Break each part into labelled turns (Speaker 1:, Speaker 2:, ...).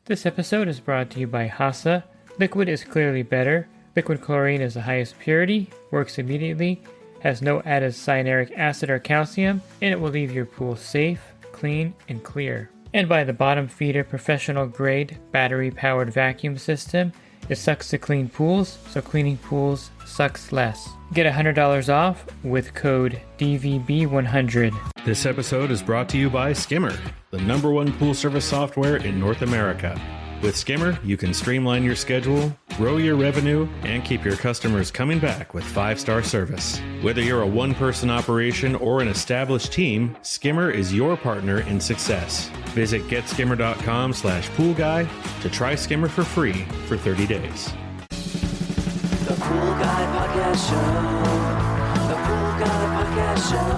Speaker 1: This episode is brought to you by Hasa. Liquid is clearly better. Liquid chlorine is the highest purity, works immediately, has no added cyanuric acid or calcium, and it will leave your pool safe, clean, and clear. And by the bottom feeder professional grade battery powered vacuum system. It sucks to clean pools, so cleaning pools sucks less. Get $100 off with code DVB100.
Speaker 2: This episode is brought to you by Skimmer, the #1 pool service software in North America. With Skimmer, you can streamline your schedule, grow your revenue, and keep your customers coming back with 5-star service. Whether you're a one-person operation or an established team, Skimmer is your partner in success. Visit getskimmer.com/poolguy to try Skimmer for free for 30 days.
Speaker 3: The Pool Guy Podcast Show. The Pool Guy Podcast Show.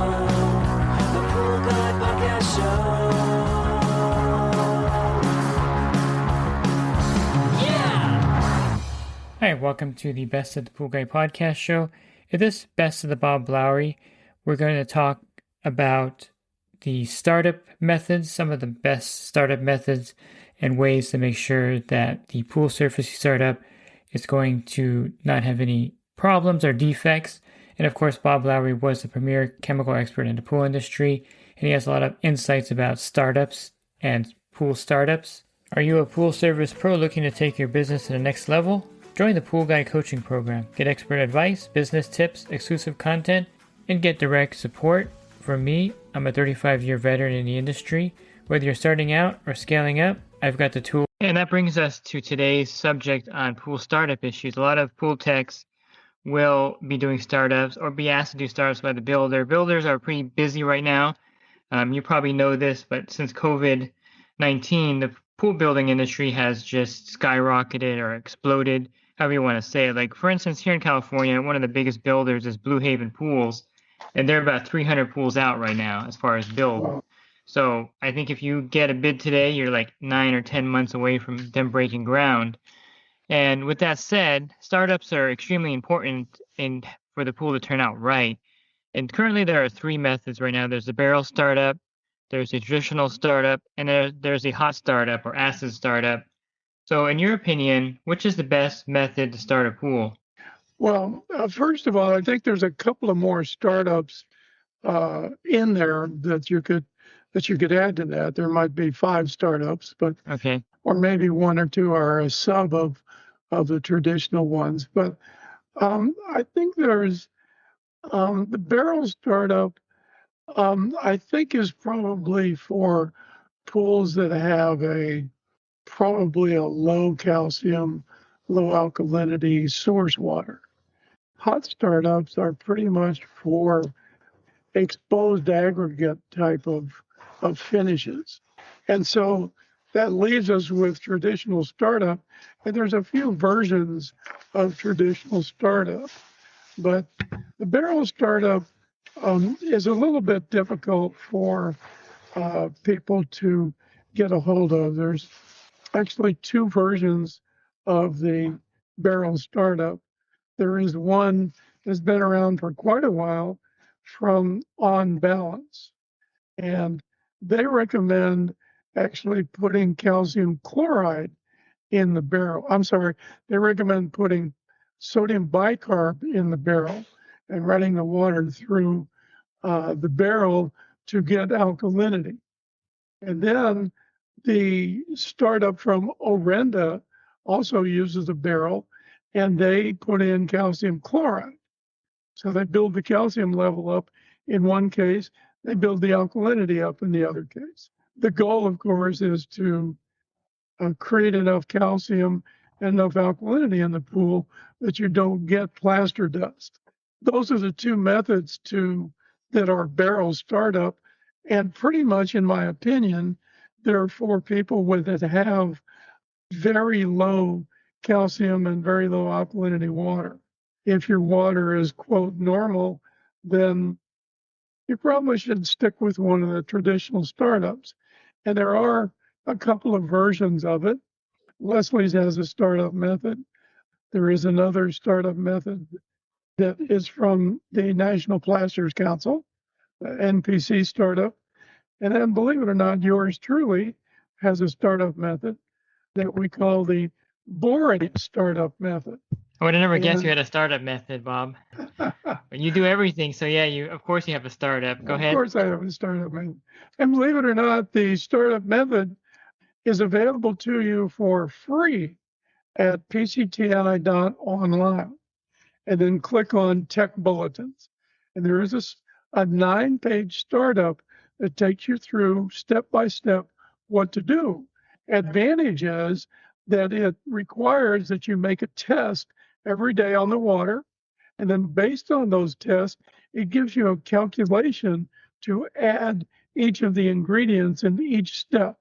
Speaker 3: The Pool Guy Podcast Show.
Speaker 1: Hi, welcome to the Best of the Pool Guy Podcast Show. In this Best of the Bob Lowry, we're going to talk about the startup methods, some of the best startup methods and ways to make sure that the pool surface you start up is going to not have any problems or defects. And of course, Bob Lowry was the premier chemical expert in the pool industry, and he has a lot of insights about startups and pool startups. Are you a pool service pro looking to take your business to the next level? Join the Pool Guy Coaching Program. Get expert advice, business tips, exclusive content, and get direct support from me. I'm a 35-year veteran in the industry. Whether you're starting out or scaling up, I've got the tool. And that brings us to today's subject on pool startup issues. A lot of pool techs will be doing startups or be asked to do startups by the builder. Builders are pretty busy right now. You probably know this, but since COVID-19, the pool building industry has just skyrocketed or exploded, however you want to say it. Like, for instance, here in California, one of the biggest builders is Blue Haven Pools, and they're about 300 pools out right now as far as build. So I think if you get a bid today, you're like 9 or 10 months away from them breaking ground. And with that said, startups are extremely important for the pool to turn out right. And currently there are 3 methods right now. There's the barrel startup, there's a traditional startup, and there's a hot startup or acid startup. So in your opinion, which is the best method to start a pool?
Speaker 4: Well, first of all, I think there's a couple of more startups in there that you could add to that. There might be 5 startups, but
Speaker 1: okay,
Speaker 4: or maybe 1 or 2 are a sub of the traditional ones. But I think there's the barrel startup. I think is probably for pools that have probably a low calcium, low alkalinity source water. Hot startups are pretty much for exposed aggregate type of finishes. And so that leaves us with traditional startup. And there's a few versions of traditional startup. But the barrel startup is a little bit difficult for people to get a hold of. There's actually 2 versions of the barrel startup. There is one that's been around for quite a while from On Balance, and they recommend actually putting calcium chloride in the barrel. They recommend putting sodium bicarb in the barrel and running the water through the barrel to get alkalinity. And then the startup from Orenda also uses a barrel, and they put in calcium chloride. So they build the calcium level up in one case, they build the alkalinity up in the other case. The goal, of course, is to create enough calcium and enough alkalinity in the pool that you don't get plaster dust. Those are the 2 methods that are barrel startup, and pretty much, in my opinion, they're for people that have very low calcium and very low alkalinity water. If your water is, quote, normal, then you probably should stick with one of the traditional startups. And there are a couple of versions of it. Leslie's has a startup method. There is another startup method that is from the National Plasters Council, the NPC startup. And then, believe it or not, yours truly has a startup method. that we call the borate startup method.
Speaker 1: I would have never guessed you
Speaker 4: And
Speaker 1: had a startup method, Bob. But you do everything, so yeah, of course you have a startup. Go
Speaker 4: of
Speaker 1: ahead.
Speaker 4: course, I have a startup method. And believe it or not, the startup method is available to you for free at pcti.online. And then click on Tech Bulletins. And there is a 9-page startup that takes you through step by step what to do. Advantage is that it requires that you make a test every day on the water. And then based on those tests, it gives you a calculation to add each of the ingredients in each step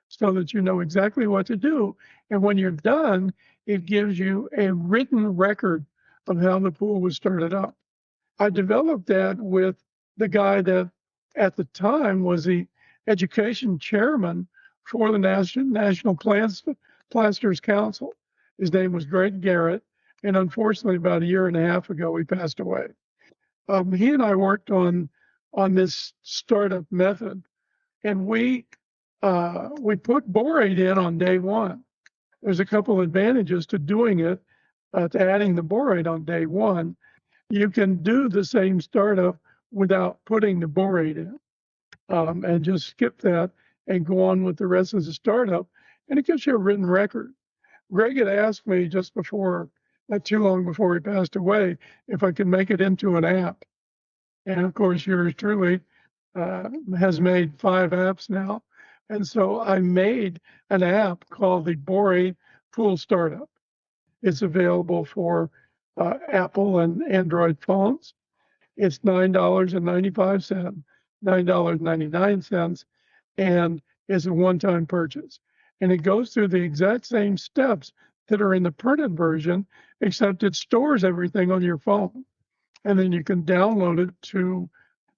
Speaker 4: so that you know exactly what to do. And when you're done, it gives you a written record of how the pool was started up. I developed that with the guy that at the time was the education chairman for the National Plasters Council. His name was Greg Garrett, and unfortunately, about a year and a half ago, he passed away. He and I worked on this startup method, and we put borate in on day one. There's a couple advantages to doing it, to adding the borate on day one. You can do the same startup without putting the borate in, and just skip that and go on with the rest of the startup, and it gives you a written record. Greg had asked me just before, not too long before he passed away, if I could make it into an app. And of course, yours truly has made 5 apps now. And so I made an app called the Borate Pool Startup. It's available for Apple and Android phones. It's $9.95, $9.99, and it's a one-time purchase. And it goes through the exact same steps that are in the printed version, except it stores everything on your phone. And then you can download it to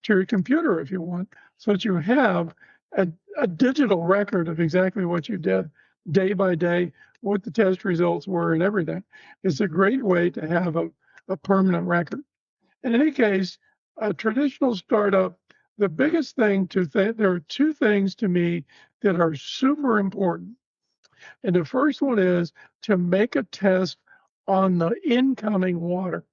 Speaker 4: your computer if you want, so that you have a digital record of exactly what you did day by day, what the test results were, and everything. It's a great way to have a permanent record. In any case, a traditional startup, the biggest thing there are 2 things to me that are super important. And the first one is to make a test on the incoming water.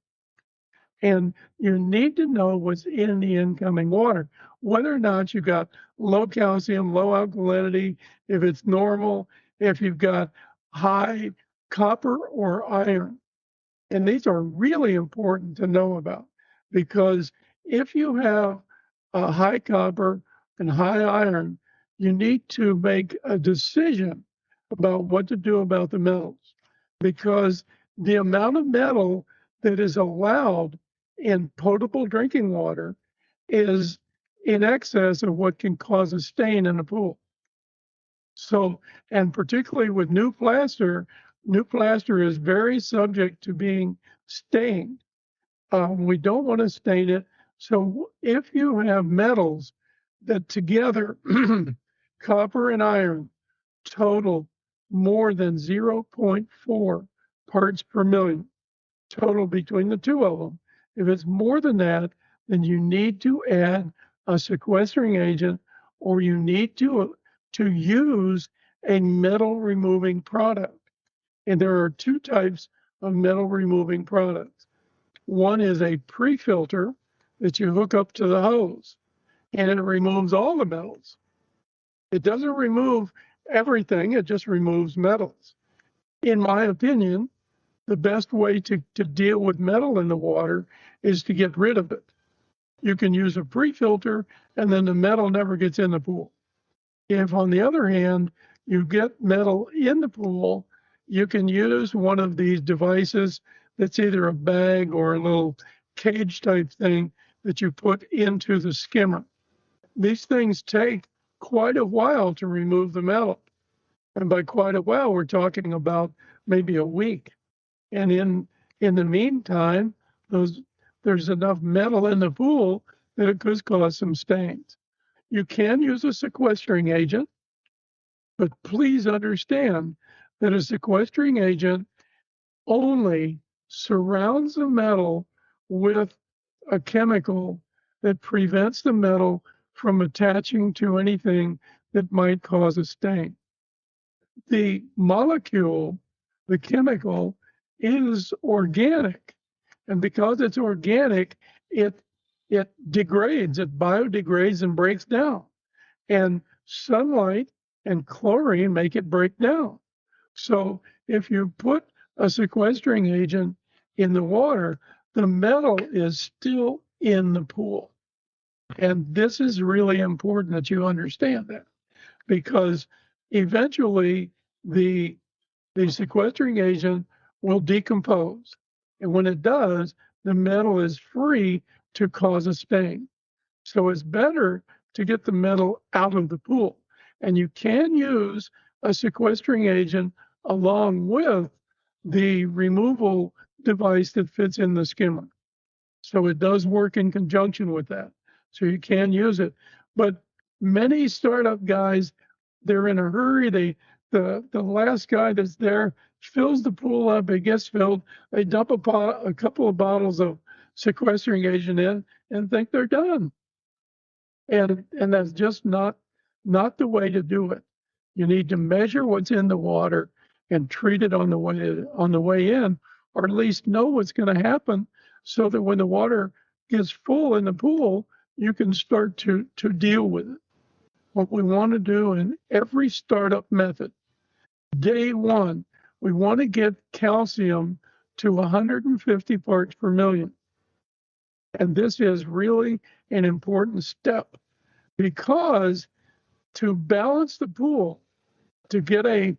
Speaker 4: And you need to know what's in the incoming water, whether or not you got low calcium, low alkalinity, if it's normal, if you've got high copper or iron. And these are really important to know about, because if you have a high copper and high iron, you need to make a decision about what to do about the metals, because the amount of metal that is allowed in potable drinking water is in excess of what can cause a stain in a pool. So, and particularly with new plaster is very subject to being stained. We don't want to stain it. So if you have metals that together, copper and iron, total more than 0.4 parts per million, total between the 2 of them. If it's more than that, then you need to add a sequestering agent, or you need to use a metal removing product. And there are 2 types of metal removing products. One is a pre-filter that you hook up to the hose, and it removes all the metals. It doesn't remove everything, it just removes metals. In my opinion, the best way to deal with metal in the water is to get rid of it. You can use a pre-filter, and then the metal never gets in the pool. If, on the other hand, you get metal in the pool, you can use one of these devices that's either a bag or a little cage type thing that you put into the skimmer. These things take quite a while to remove the metal. And by quite a while, we're talking about maybe a week. And in the meantime, there's enough metal in the pool that it could cause some stains. You can use a sequestering agent, but please understand that a sequestering agent only surrounds the metal with a chemical that prevents the metal from attaching to anything that might cause a stain. the molecule, the chemical, is organic. And because it's organic, it degrades, it biodegrades and breaks down. And sunlight and chlorine make it break down. So if you put a sequestering agent in the water, the metal is still in the pool. And this is really important that you understand that, because eventually the sequestering agent will decompose. And when it does, the metal is free to cause a stain. So it's better to get the metal out of the pool. And you can use a sequestering agent along with the removal device that fits in the skimmer. So it does work in conjunction with that. So you can use it. But many startup guys, they're in a hurry. The last guy that's there fills the pool up, it gets filled, they dump a couple of bottles of sequestering agent in and think they're done. And that's just not the way to do it. You need to measure what's in the water and treat it on the way in, or at least know what's going to happen, so that when the water gets full in the pool, you can start to deal with it. What we want to do in every startup method, day one, we want to get calcium to 150 parts per million. And this is really an important step, because to balance the pool, to get a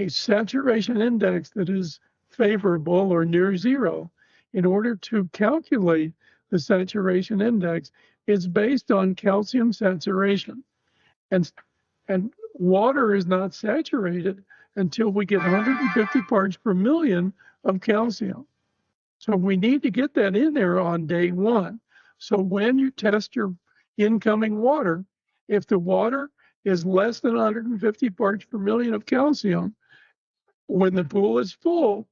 Speaker 4: saturation index that is favorable or near zero, in order to calculate the saturation index, it's based on calcium saturation. And water is not saturated until we get 150 parts per million of calcium. So we need to get that in there on day one. So when you test your incoming water, if the water is less than 150 parts per million of calcium, when the pool is full,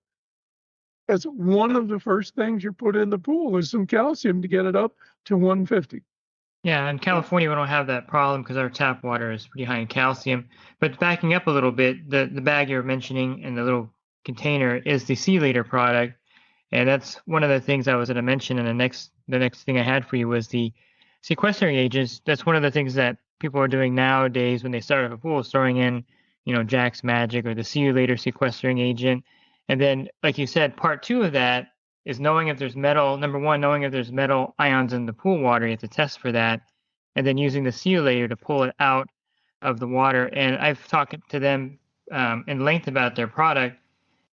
Speaker 4: that's one of the first things you put in the pool is some calcium to get it up to 150.
Speaker 1: Yeah, in California, we don't have that problem because our tap water is pretty high in calcium. But backing up a little bit, the bag you're mentioning in the little container is the Sea Leader product. And that's one of the things I was going to mention. And the next thing I had for you was the sequestering agents. That's one of the things that people are doing nowadays when they start up a pool, is throwing in, Jack's Magic or the Sea Leader sequestering agent. And then, like you said, part two of that is knowing if there's metal. Number one, knowing if there's metal ions in the pool water. You have to test for that. And then using the Sea Leader to pull it out of the water. And I've talked to them in length about their product.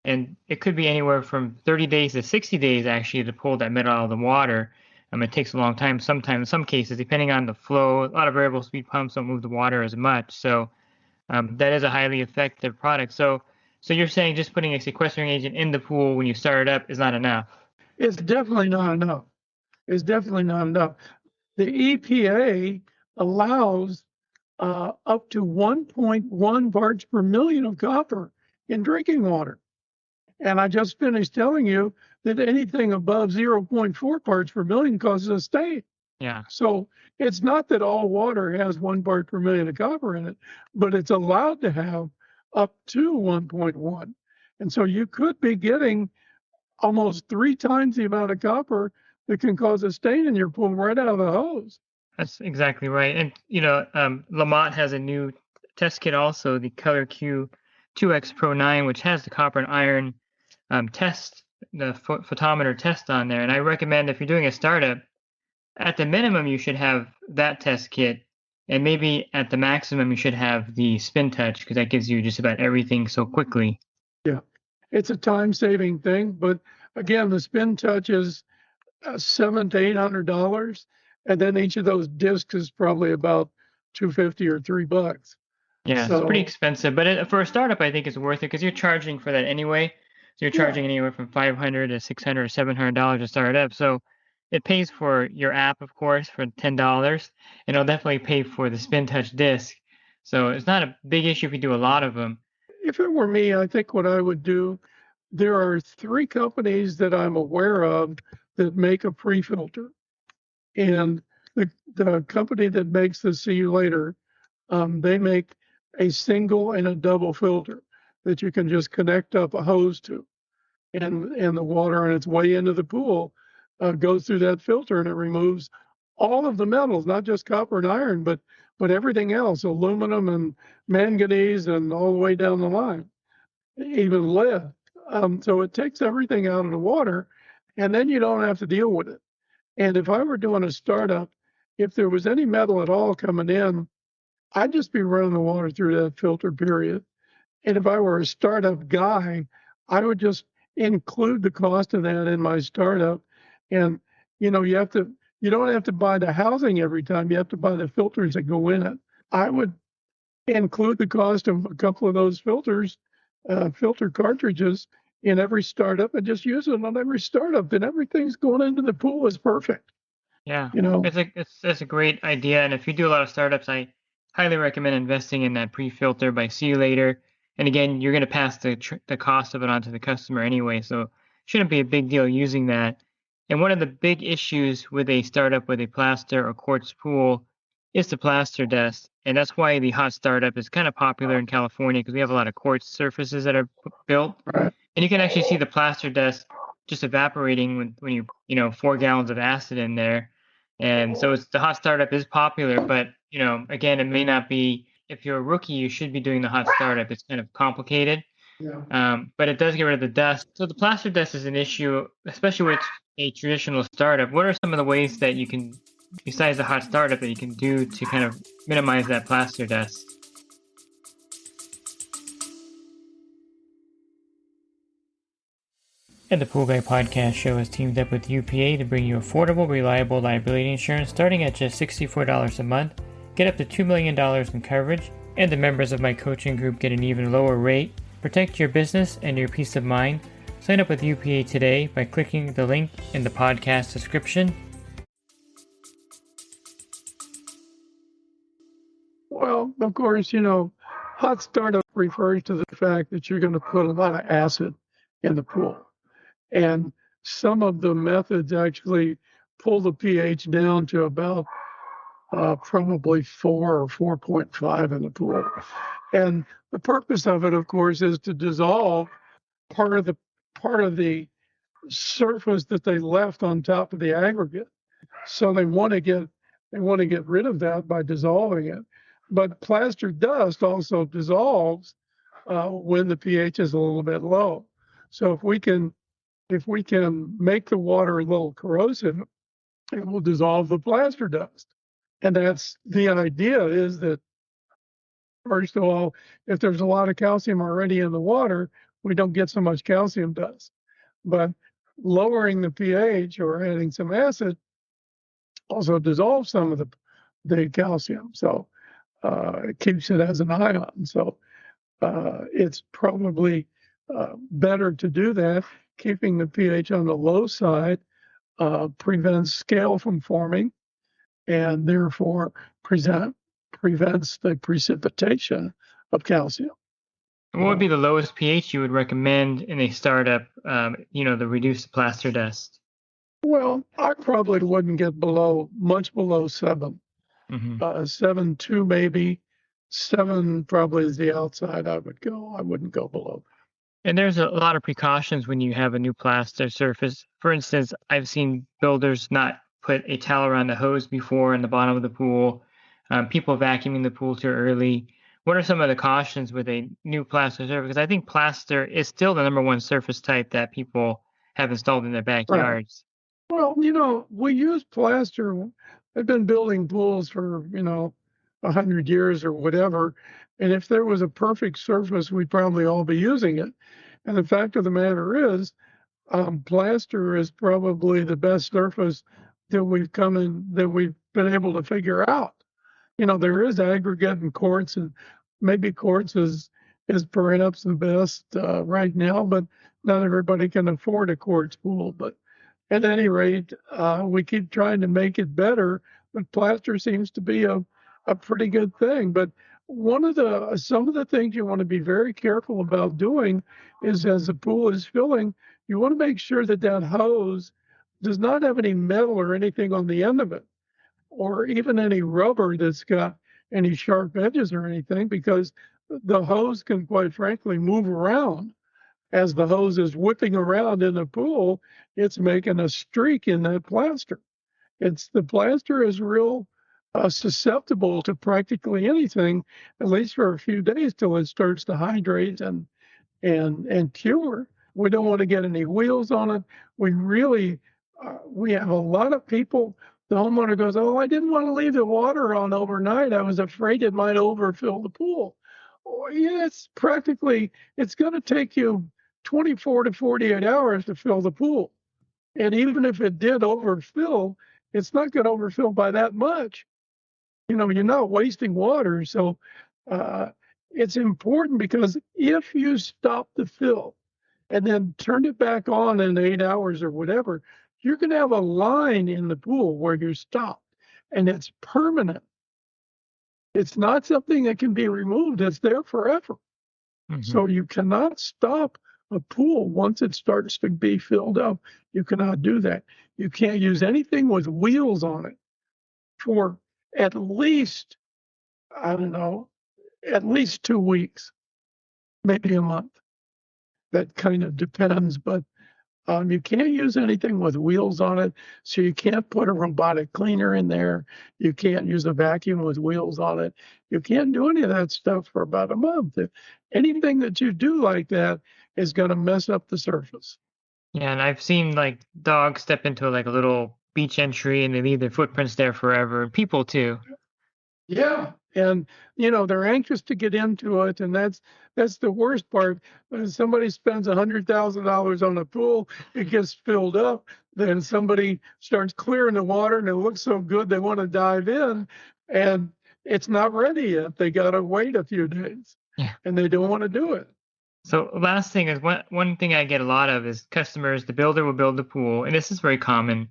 Speaker 1: And it could be anywhere from 30 days to 60 days, actually, to pull that metal out of the water. It takes a long time sometimes, in some cases, depending on the flow. A lot of variable speed pumps don't move the water as much. So that is a highly effective product. So you're saying just putting a sequestering agent in the pool when you start it up is not enough?
Speaker 4: It's definitely not enough. It's definitely not enough. The EPA allows up to 1.1 parts per million of copper in drinking water. And I just finished telling you that anything above 0.4 parts per million causes a stain.
Speaker 1: Yeah.
Speaker 4: So it's not that all water has 1 part per million of copper in it, but it's allowed to have up to 1.1. And so you could be getting almost 3 times the amount of copper that can cause a stain in your pool right out of the hose.
Speaker 1: That's exactly right. And, Lamont has a new test kit also, the Color Q 2X Pro 9, which has the copper and iron test, the photometer test on there. And I recommend, if you're doing a startup, at the minimum, you should have that test kit. And maybe at the maximum, you should have the spin touch, because that gives you just about everything so quickly.
Speaker 4: Yeah, it's a time-saving thing. But again, the spin touch is $700 to $800. And then each of those discs is probably about $250 or $3.
Speaker 1: Yeah, so, it's pretty expensive. But for a startup, I think it's worth it, because you're charging for that anyway. So you're charging anywhere from $500 to $600 or $700 to start it up. So it pays for your app, of course, for $10, and it'll definitely pay for the spin touch disc. So it's not a big issue if you do a lot of them.
Speaker 4: If it were me, I think what I would do, there are 3 companies that I'm aware of that make a pre-filter. And the company that makes the See You Later, they make a single and a double filter. that you can just connect up a hose to, and the water on its way into the pool goes through that filter, and it removes all of the metals, not just copper and iron, but everything else, aluminum and manganese, and all the way down the line, even lead. So it takes everything out of the water, and then you don't have to deal with it. And if I were doing a startup, if there was any metal at all coming in, I'd just be running the water through that filter, period. And if I were a startup guy, I would just include the cost of that in my startup. And you don't have to buy the housing every time. You have to buy the filters that go in it. I would include the cost of a couple of those filters, filter cartridges, in every startup, and just use it on every startup. Then everything's going into the pool is perfect.
Speaker 1: Yeah,
Speaker 4: You know,
Speaker 1: that's a great idea. And if you do a lot of startups, I highly recommend investing in that pre-filter by See You Later. And again, you're going to pass the cost of it on to the customer anyway, so it shouldn't be a big deal using that. And one of the big issues with a startup with a plaster or quartz pool is the plaster dust, and that's why the hot startup is kind of popular in California, because we have a lot of quartz surfaces that are built,
Speaker 4: right?
Speaker 1: and you can actually see the plaster dust just evaporating when you know 4 gallons of acid in there. And so the hot startup is popular, but again, it may not be. If you're a rookie, you should be doing the hot startup. It's kind of complicated,
Speaker 4: Yeah.
Speaker 1: but it does get rid of the dust. So the plaster dust is an issue, especially with a traditional startup. What are some of the ways that you can, besides the hot startup, that you can do to kind of minimize that plaster dust? And the Pool Guy Podcast Show has teamed up with UPA to bring you affordable, reliable liability insurance starting at just $64 a month. Get up to $2 million in coverage, and the members of my coaching group get an even lower rate. Protect your business and your peace of mind. Sign up with UPA today by clicking the link in the podcast description.
Speaker 4: Well, of course, hot startup refers to the fact that you're going to put a lot of acid in the pool. And some of the methods actually pull the pH down to about probably 4 or 4.5 in the pool. And the purpose of it, of course, is to dissolve part of the surface that they left on top of the aggregate. So they want to get rid of that by dissolving it. But plaster dust also dissolves when the pH is a little bit low. So if we can make the water a little corrosive, it will dissolve the plaster dust. And that's the idea, is that, first of all, if there's a lot of calcium already in the water, we don't get so much calcium dust. But lowering the pH or adding some acid also dissolves some of the calcium. So it keeps it as an ion. So it's probably better to do that. Keeping the pH on the low side prevents scale from forming, and therefore prevents the precipitation of calcium.
Speaker 1: What would be the lowest pH you would recommend in a startup, to reduce the plaster dust?
Speaker 4: Well, I probably wouldn't get much below 7. 7.2 maybe. 7 probably is the outside I would go. I wouldn't go below.
Speaker 1: And there's a lot of precautions when you have a new plaster surface. For instance, I've seen builders not put a towel around the hose before in the bottom of the pool, people vacuuming the pool too early. What are some of the cautions with a new plaster surface? Because I think plaster is still the number one surface type that people have installed in their backyards.
Speaker 4: Right. Well, we use plaster. I've been building pools for, 100 years or whatever. And if there was a perfect surface, we'd probably all be using it. And the fact of the matter is, plaster is probably the best surface that we've been able to figure out. There is aggregate and quartz, and maybe quartz is perhaps the best right now, but not everybody can afford a quartz pool. But at any rate, we keep trying to make it better, but plaster seems to be a pretty good thing. But some of the things you want to be very careful about doing is, as the pool is filling, you want to make sure that hose does not have any metal or anything on the end of it, or even any rubber that's got any sharp edges or anything, because the hose can, quite frankly, move around. As the hose is whipping around in the pool, it's making a streak in that plaster. The plaster is real susceptible to practically anything, at least for a few days till it starts to hydrate and cure. We don't want to get any wheels on it. We have a lot of people. The homeowner goes, "Oh, I didn't want to leave the water on overnight. I was afraid it might overfill the pool." Oh, yeah, it's going to take you 24 to 48 hours to fill the pool. And even if it did overfill, it's not going to overfill by that much. You're not wasting water. So it's important, because if you stop the fill and then turn it back on in 8 hours or whatever, you're going to have a line in the pool where you're stopped, and it's permanent. It's not something that can be removed. It's there forever.
Speaker 1: Mm-hmm.
Speaker 4: So you cannot stop a pool once it starts to be filled up. You cannot do that. You can't use anything with wheels on it for at least, I don't know, at least 2 weeks, maybe a month. That kind of depends, but you can't use anything with wheels on it. So you can't put a robotic cleaner in there. You can't use a vacuum with wheels on it. You can't do any of that stuff for about a month. Anything that you do like that is going to mess up the surface.
Speaker 1: Yeah, and I've seen like dogs step into like a little beach entry and they leave their footprints there forever, and people too.
Speaker 4: Yeah, and they're anxious to get into it, and that's the worst part. When somebody spends $100,000 on a pool, it gets filled up. Then somebody starts clearing the water, and it looks so good they want to dive in, and it's not ready yet. They got to wait a few days, and they don't want to do it.
Speaker 1: So last thing is one thing I get a lot of is customers. The builder will build the pool, and this is very common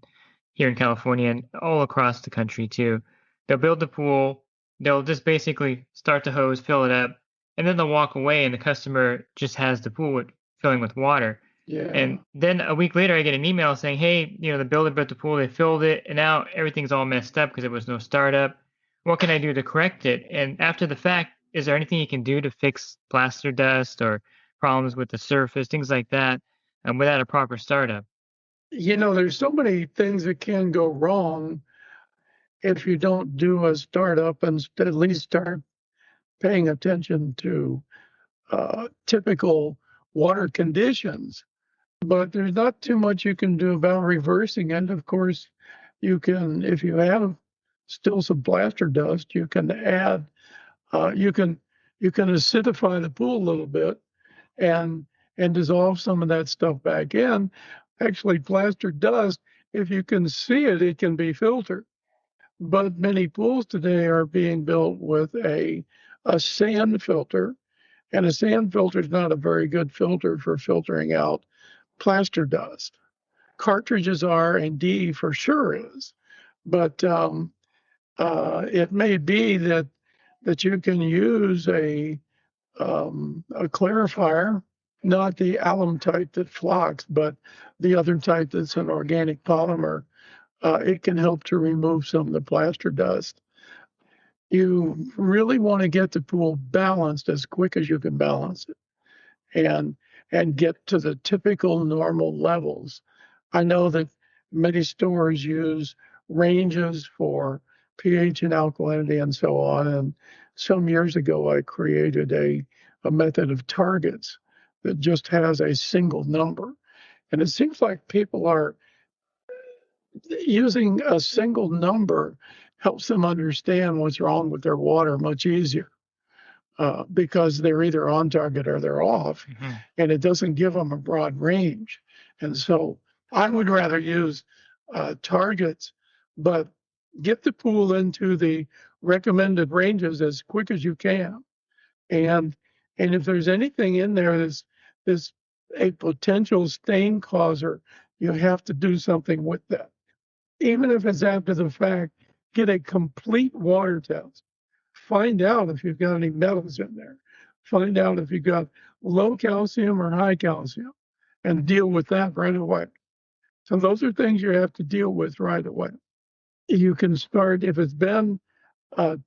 Speaker 1: here in California and all across the country too. They'll build the pool. They'll just basically start the hose, fill it up, and then they'll walk away, and the customer just has the pool filling with water.
Speaker 4: Yeah.
Speaker 1: And then a week later, I get an email saying, "Hey, the builder built the pool. They filled it, and now everything's all messed up because there was no startup. What can I do to correct it?" And after the fact, is there anything you can do to fix plaster dust or problems with the surface, things like that, without a proper startup?
Speaker 4: There's so many things that can go wrong if you don't do a startup and at least start paying attention to typical water conditions. But there's not too much you can do about reversing it. Of course, you can, if you have still some plaster dust, you can add, you can acidify the pool a little bit and dissolve some of that stuff back in. Actually, plaster dust, if you can see it, it can be filtered. But many pools today are being built with a sand filter, and a sand filter is not a very good filter for filtering out plaster dust. Cartridges are, and D for sure is, but it may be that you can use a clarifier, not the alum type that flocks, but the other type that's an organic polymer. It can help to remove some of the plaster dust. You really want to get the pool balanced as quick as you can balance it, and get to the typical normal levels. I know that many stores use ranges for pH and alkalinity and so on. And some years ago, I created a method of targets that just has a single number. And it seems like people are using a single number helps them understand what's wrong with their water much easier, because they're either on target or they're off, and it doesn't give them a broad range. And so I would rather use targets, but get the pool into the recommended ranges as quick as you can. And if there's anything in there that's a potential stain causer, you have to do something with that. Even if it's after the fact, get a complete water test. Find out if you've got any metals in there. Find out if you've got low calcium or high calcium, and deal with that right away. So those are things you have to deal with right away. You can start, if it's been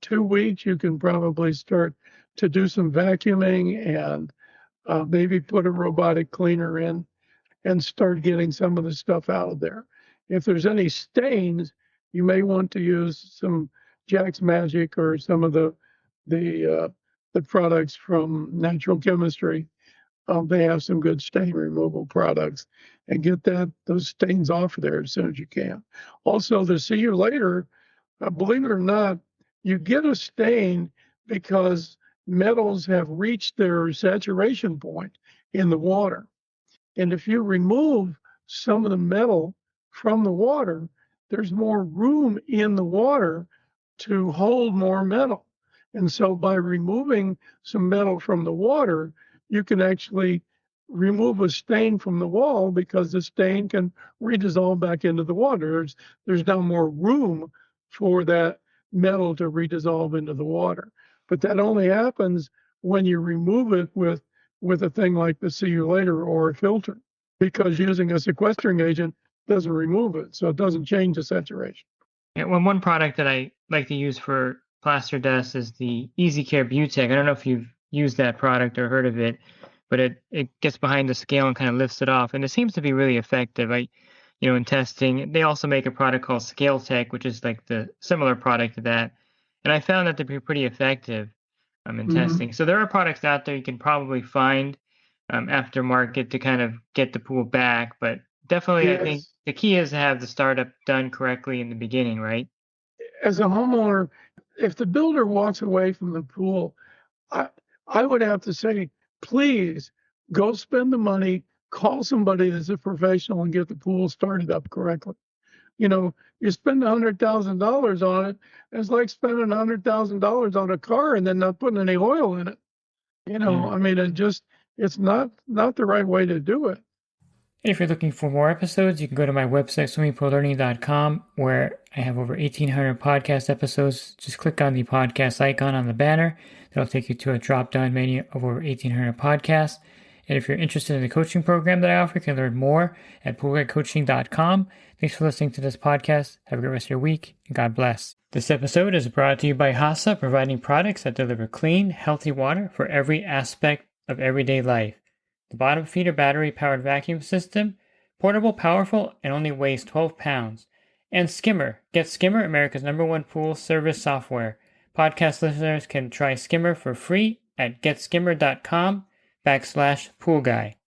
Speaker 4: 2 weeks, you can probably start to do some vacuuming and maybe put a robotic cleaner in and start getting some of the stuff out of there. If there's any stains, you may want to use some Jack's Magic or some of the products from Natural Chemistry. They have some good stain removal products, and get those stains off of there as soon as you can. Also, the See You Later, believe it or not, you get a stain because metals have reached their saturation point in the water. And if you remove some of the metal from the water, there's more room in the water to hold more metal. And so by removing some metal from the water, you can actually remove a stain from the wall because the stain can redissolve back into the water. There's now more room for that metal to redissolve into the water. But that only happens when you remove it with a thing like the See You Later or a filter, because using a sequestering agent doesn't remove it, so it doesn't change the saturation.
Speaker 1: Yeah, well, one product that I like to use for plaster dust is the Easy Care Butec. I don't know if you've used that product or heard of it, but it gets behind the scale and kind of lifts it off, and it seems to be really effective. In testing, they also make a product called Scale Tech, which is like the similar product to that, and I found that to be pretty effective in testing. So there are products out there you can probably find aftermarket to kind of get the pool back, but definitely, yes. I think the key is to have the startup done correctly in the beginning, right?
Speaker 4: As a homeowner, if the builder walks away from the pool, I would have to say, please go spend the money, call somebody that's a professional and get the pool started up correctly. You spend $100,000 on it, it's like spending $100,000 on a car and then not putting any oil in it. I mean, it's not the right way to do it.
Speaker 1: If you're looking for more episodes, you can go to my website, swimmingpoollearning.com, where I have over 1,800 podcast episodes. Just click on the podcast icon on the banner. That'll take you to a drop-down menu of over 1,800 podcasts. And if you're interested in the coaching program that I offer, you can learn more at poolguidecoaching.com. Thanks for listening to this podcast. Have a great rest of your week, and God bless. This episode is brought to you by HASA, providing products that deliver clean, healthy water for every aspect of everyday life. The bottom feeder battery-powered vacuum system, portable, powerful, and only weighs 12 pounds. And Skimmer. Get Skimmer, America's #1 pool service software. Podcast listeners can try Skimmer for free at getskimmer.com/poolguy.